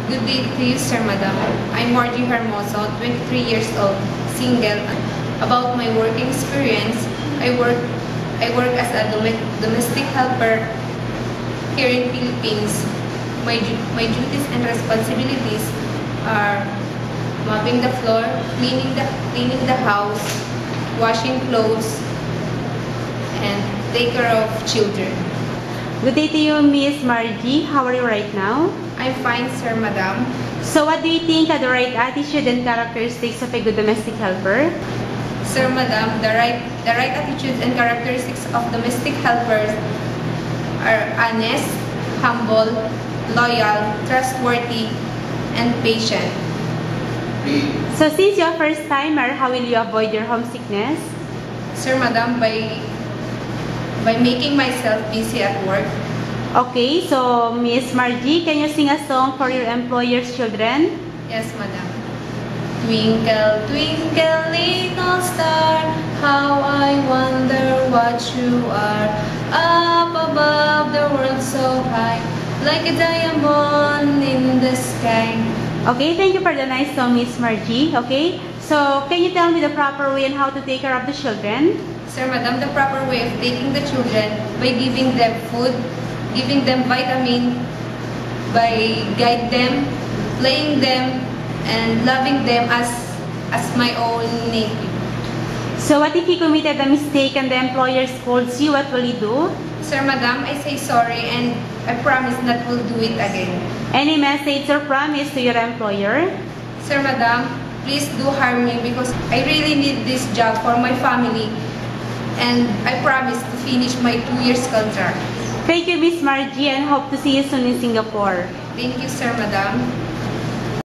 Good day to you, Sir Madam. I'm Margie Hermoso, 23 years old, single. About my working experience, I work as a domestic helper here in Philippines. My duties and responsibilities are mopping the floor, cleaning the house, washing clothes, and take care of children. Good day to you, Miss Margie. How are you right now? I'm fine, Sir Madam. So what do you think are the right attitude and characteristics of a good domestic helper? Sir Madam, the right attitudes and characteristics of domestic helpers are honest, humble, loyal, trustworthy, and patient. So since you're a first timer, how will you avoid your homesickness? Sir Madam, by making myself busy at work. Okay, so Miss Margie, can you sing a song for your employer's children? Yes, Madam. Twinkle, twinkle, little star, how I wonder what you are. Up above the world so high, like a diamond in the sky. Okay, thank you for the nice song, Miss Margie. Okay, so can you tell me the proper way on how to take care of the children? Sir Madam, the proper way of taking the children by giving them food, giving them vitamin, by guide them, playing them, and loving them as my own native. So what if you committed a mistake and the employer scolds you? What will you do? Sir Madam, I say sorry and I promise that we'll do it again. Any message or promise to your employer? Sir Madam, please do hire me because I really need this job for my family and I promise to finish my 2 years contract. Thank you, Miss Margie, and hope to see you soon in Singapore. Thank you, Sir Madam.